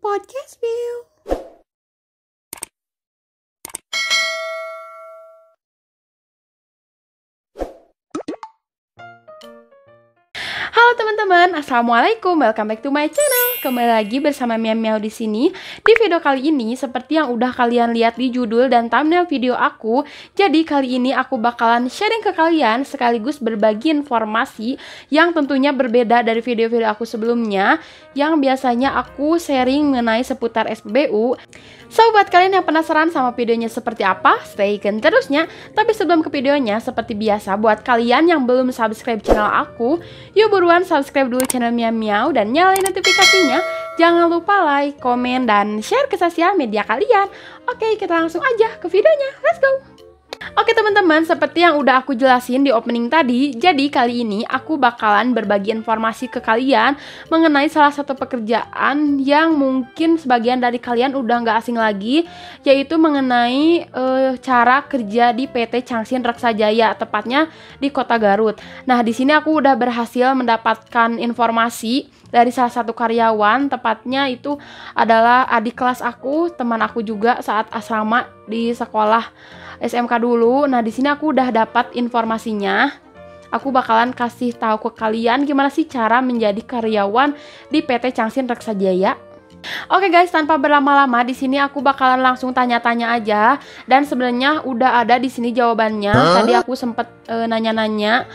Podcast View. Halo teman-teman, assalamualaikum, welcome back to my channel. Kembali lagi bersama Miao di sini. Di video kali ini, seperti yang udah kalian lihat di judul dan thumbnail video aku, jadi kali ini aku bakalan sharing ke kalian sekaligus berbagi informasi yang tentunya berbeda dari video-video aku sebelumnya, yang biasanya aku sharing mengenai seputar SPBU. So, buat kalian yang penasaran sama videonya seperti apa, stay tune terusnya. Tapi sebelum ke videonya, seperti biasa, buat kalian yang belum subscribe channel aku, yuk buruan subscribe dulu channel Miao dan nyalain notifikasinya. Jangan lupa like, komen, dan share ke sosial media kalian. Oke, kita langsung aja ke videonya. Let's go! Oke teman-teman, seperti yang udah aku jelasin di opening tadi, jadi kali ini aku bakalan berbagi informasi ke kalian mengenai salah satu pekerjaan yang mungkin sebagian dari kalian udah nggak asing lagi, yaitu mengenai cara kerja di PT Changsin Reksa Jaya, tepatnya di Kota Garut. Nah, di sini aku udah berhasil mendapatkan informasi dari salah satu karyawan, tepatnya itu adalah adik kelas aku, teman aku juga saat asrama di sekolah SMK dulu. Nah, di sini aku udah dapat informasinya. Aku bakalan kasih tahu ke kalian gimana sih cara menjadi karyawan di PT Changsin Reksa Jaya. Oke guys, tanpa berlama-lama di sini aku bakalan langsung tanya-tanya aja, dan sebenarnya udah ada di sini jawabannya. Tadi aku sempet nanya-nanya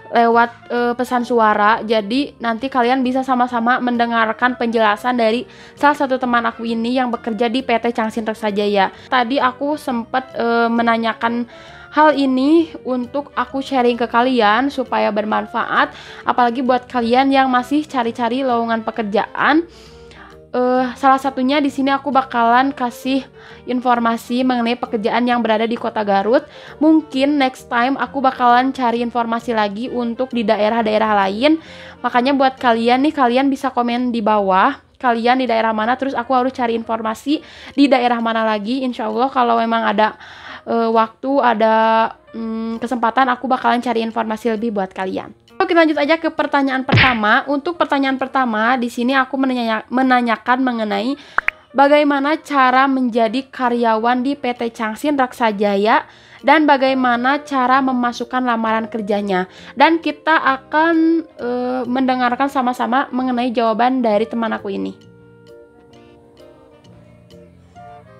lewat pesan suara, jadi nanti kalian bisa sama-sama mendengarkan penjelasan dari salah satu teman aku ini yang bekerja di PT Changsin Reksa Jaya. Tadi aku sempat menanyakan hal ini untuk aku sharing ke kalian supaya bermanfaat, apalagi buat kalian yang masih cari-cari lowongan pekerjaan. Salah satunya di sini aku bakalan kasih informasi mengenai pekerjaan yang berada di Kota Garut. Mungkin next time aku bakalan cari informasi lagi untuk di daerah-daerah lain. Makanya buat kalian nih, kalian bisa komen di bawah kalian di daerah mana, terus aku harus cari informasi di daerah mana lagi. Insya Allah kalau memang ada waktu, ada kesempatan, aku bakalan cari informasi lebih buat kalian. Oke, lanjut aja ke pertanyaan pertama. Untuk pertanyaan pertama, di sini aku menanyakan mengenai bagaimana cara menjadi karyawan di PT Changsin Reksa Jaya dan bagaimana cara memasukkan lamaran kerjanya. Dan kita akan mendengarkan sama-sama mengenai jawaban dari teman aku ini.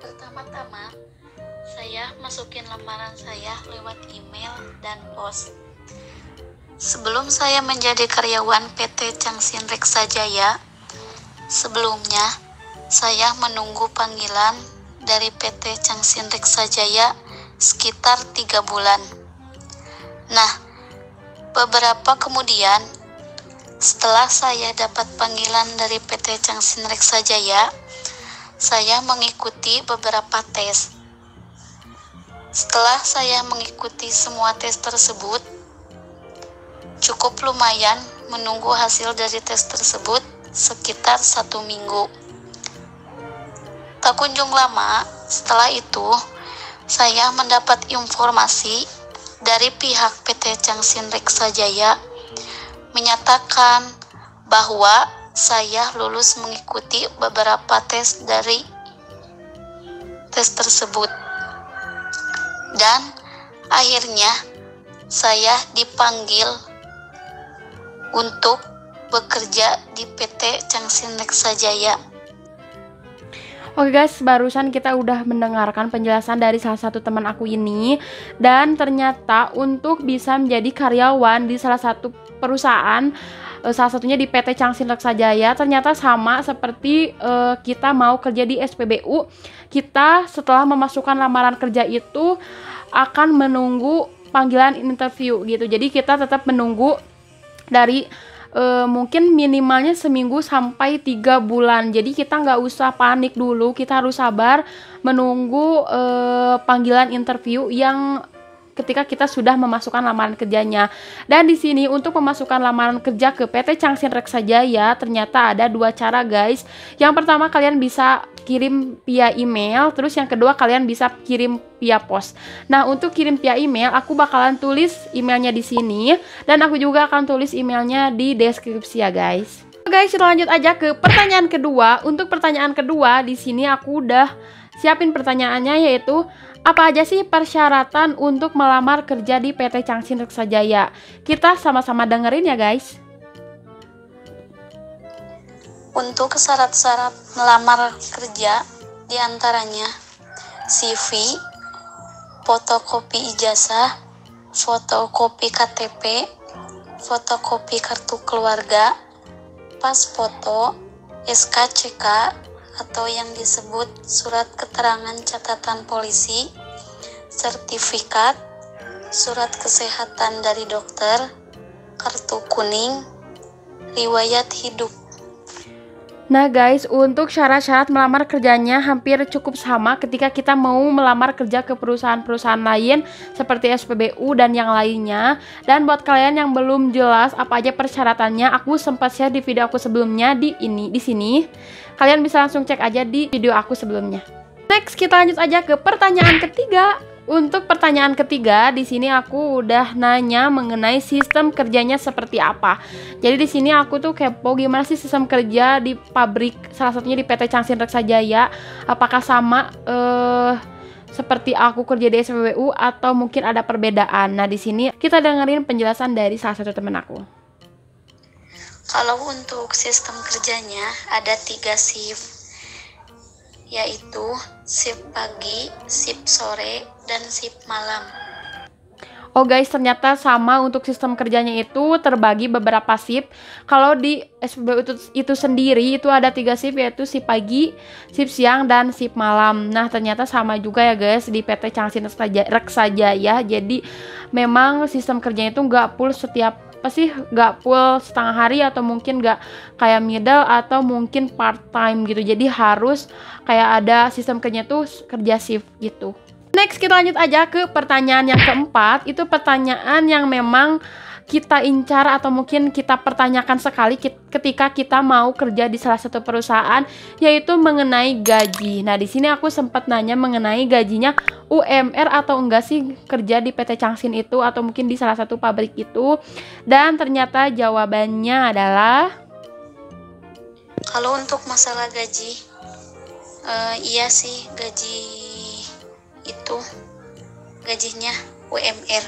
Pertama-tama, saya masukin lamaran saya lewat email dan pos. Sebelum saya menjadi karyawan PT Changsin Reksa Jaya, sebelumnya saya menunggu panggilan dari PT Changsin Reksa Jaya sekitar 3 bulan. Nah, beberapa kemudian, setelah saya dapat panggilan dari PT Changsin Reksa Jaya, saya mengikuti beberapa tes. Setelah saya mengikuti semua tes tersebut, cukup lumayan menunggu hasil dari tes tersebut sekitar 1 minggu. Tak kunjung lama, setelah itu saya mendapat informasi dari pihak PT Changsin Reksa Jaya menyatakan bahwa saya lulus mengikuti beberapa tes dari tes tersebut. Dan akhirnya saya dipanggil untuk bekerja di PT Changsin Reksa Jaya. Oke guys, barusan kita udah mendengarkan penjelasan dari salah satu teman aku ini, dan ternyata untuk bisa menjadi karyawan di salah satu perusahaan, salah satunya di PT Changsin Reksa Jaya, ternyata sama seperti kita mau kerja di SPBU. Kita setelah memasukkan lamaran kerja itu akan menunggu panggilan interview gitu. Jadi kita tetap menunggu dari mungkin minimalnya seminggu sampai 3 bulan. Jadi kita nggak usah panik dulu, kita harus sabar menunggu panggilan interview yang ketika kita sudah memasukkan lamaran kerjanya. Dan di sini untuk memasukkan lamaran kerja ke PT Changsin Reksa Jaya ternyata ada 2 cara guys. Yang pertama, kalian bisa kirim via email, terus yang kedua kalian bisa kirim via pos. Nah, untuk kirim via email aku bakalan tulis emailnya di sini, dan aku juga akan tulis emailnya di deskripsi ya guys. Guys, kita lanjut aja ke pertanyaan kedua. Untuk pertanyaan kedua, di sini aku udah siapin pertanyaannya, yaitu apa aja sih persyaratan untuk melamar kerja di PT Changsin Reksa Jaya? Kita sama-sama dengerin ya, guys. Untuk syarat-syarat melamar kerja diantaranya CV, fotokopi ijazah, fotokopi KTP, fotokopi kartu keluarga, pas foto, SKCK atau yang disebut surat keterangan catatan polisi, sertifikat, surat kesehatan dari dokter, kartu kuning, riwayat hidup. Nah guys, untuk syarat-syarat melamar kerjanya hampir cukup sama ketika kita mau melamar kerja ke perusahaan-perusahaan lain seperti SPBU dan yang lainnya. Dan buat kalian yang belum jelas apa aja persyaratannya, aku sempat share di video aku sebelumnya di sini. Kalian bisa langsung cek aja di video aku sebelumnya. Next, kita lanjut aja ke pertanyaan ketiga. Untuk pertanyaan ketiga, di sini aku udah nanya mengenai sistem kerjanya seperti apa. Jadi di sini aku tuh kepo gimana sih sistem kerja di pabrik, salah satunya di PT Changsin Reksa Jaya. Apakah sama seperti aku kerja di SPBU atau mungkin ada perbedaan? Nah, di sini kita dengerin penjelasan dari salah satu temen aku. Kalau untuk sistem kerjanya ada 3 shift, yaitu shift pagi, shift sore, dan shift malam. Oh guys, ternyata sama untuk sistem kerjanya itu terbagi beberapa shift. Kalau di SPBU itu sendiri itu ada 3 shift, yaitu shift pagi, shift siang, dan shift malam. Nah, ternyata sama juga ya guys di PT Changsin Reksa Jaya. Jadi memang sistem kerjanya itu nggak full nggak full setengah hari, atau mungkin nggak kayak middle atau mungkin part time gitu. Jadi harus kayak ada sistem kerjanya tuh kerja shift gitu. Next, kita lanjut aja ke pertanyaan yang keempat. Itu pertanyaan yang memang kita incar atau mungkin kita pertanyakan sekali ketika kita mau kerja di salah satu perusahaan, yaitu mengenai gaji. Nah, di sini aku sempat nanya mengenai gajinya UMR atau enggak sih kerja di PT Changsin itu atau mungkin di salah satu pabrik itu. Dan ternyata jawabannya adalah kalau untuk masalah gaji, iya sih, gajinya UMR.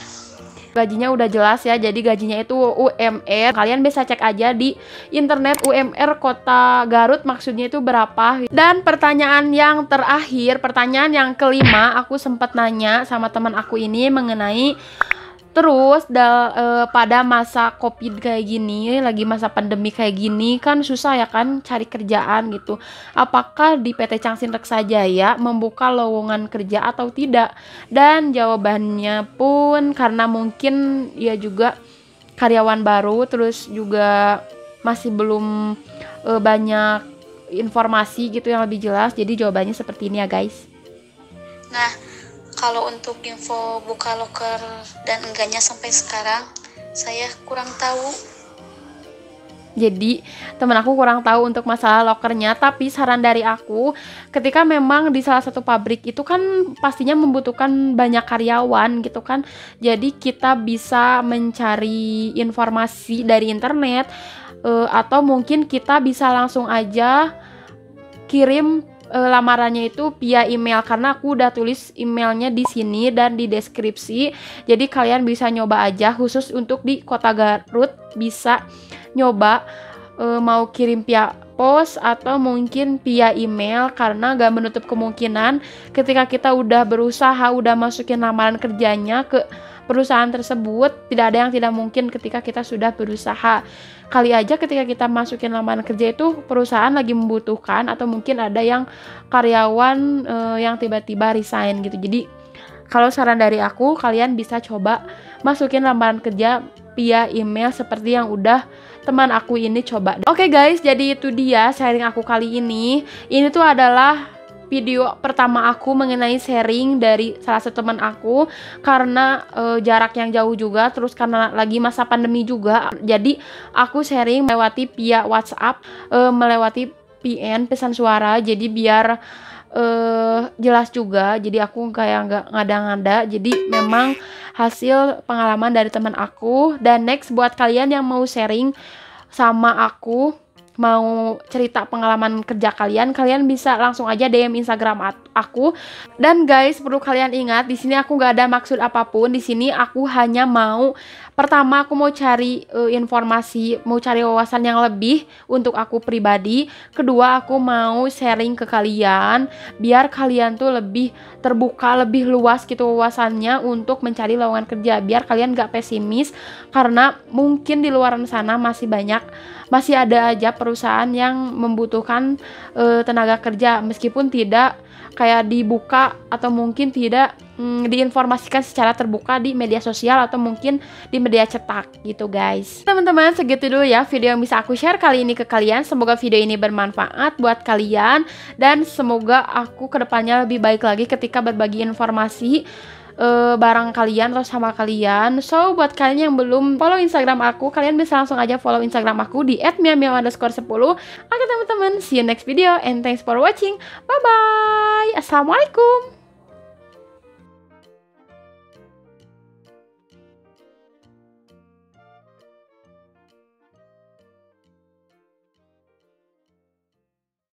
Gajinya udah jelas ya, jadi gajinya itu UMR. Kalian bisa cek aja di internet UMR Kota Garut maksudnya itu berapa. Dan pertanyaan yang terakhir, pertanyaan yang kelima, aku sempat nanya sama teman aku ini mengenai terus pada masa COVID kayak gini, lagi masa pandemi kayak gini, kan susah ya kan cari kerjaan gitu. Apakah di PT Changsin Reksa Jaya membuka lowongan kerja atau tidak? Dan jawabannya pun karena mungkin ya juga karyawan baru, terus juga masih belum banyak informasi gitu yang lebih jelas. Jadi jawabannya seperti ini ya guys. Nah, kalau untuk info buka loker dan enggaknya sampai sekarang, saya kurang tahu. Jadi temen aku kurang tahu untuk masalah lokernya, tapi saran dari aku, ketika memang di salah satu pabrik itu kan pastinya membutuhkan banyak karyawan gitu kan. Jadi kita bisa mencari informasi dari internet, atau mungkin kita bisa langsung aja kirim lamarannya itu via email, karena aku udah tulis emailnya di sini dan di deskripsi. Jadi kalian bisa nyoba aja, khusus untuk di Kota Garut bisa nyoba mau kirim via pos atau mungkin via email, karena gak menutup kemungkinan ketika kita udah berusaha, udah masukin lamaran kerjanya ke perusahaan tersebut, tidak ada yang tidak mungkin ketika kita sudah berusaha. Kali aja ketika kita masukin lamaran kerja itu perusahaan lagi membutuhkan, atau mungkin ada yang karyawan yang tiba-tiba resign gitu. Jadi kalau saran dari aku, kalian bisa coba masukin lamaran kerja via email seperti yang udah teman aku ini coba. Oke guys, jadi itu dia sharing aku kali ini. Ini tuh adalah video pertama aku mengenai sharing dari salah satu teman aku, karena jarak yang jauh juga, terus karena lagi masa pandemi juga. Jadi aku sharing melewati via WhatsApp, melewati PN, pesan suara, jadi biar jelas juga. Jadi aku kayak nggak ngada-ngada, jadi memang hasil pengalaman dari teman aku. Dan next, buat kalian yang mau sharing sama aku mau cerita pengalaman kerja kalian, kalian bisa langsung aja DM Instagram aku. Dan guys, perlu kalian ingat, di sini aku nggak ada maksud apapun. Di sini aku hanya mau, pertama aku mau cari informasi, mau cari wawasan yang lebih untuk aku pribadi. Kedua, aku mau sharing ke kalian biar kalian tuh lebih terbuka, lebih luas gitu wawasannya untuk mencari lowongan kerja, biar kalian gak pesimis, karena mungkin di luar sana masih ada aja perusahaan yang membutuhkan tenaga kerja, meskipun tidak kayak dibuka atau mungkin tidak diinformasikan secara terbuka di media sosial atau mungkin di media cetak gitu guys. Teman-teman, segitu dulu ya video yang bisa aku share kali ini ke kalian. Semoga video ini bermanfaat buat kalian dan semoga aku kedepannya lebih baik lagi ketika berbagi informasi barang kalian atau sama kalian. So buat kalian yang belum follow Instagram aku, kalian bisa langsung aja follow Instagram aku di @miamiao_10. Oke teman-teman, see you next video and thanks for watching. Bye bye. Assalamualaikum.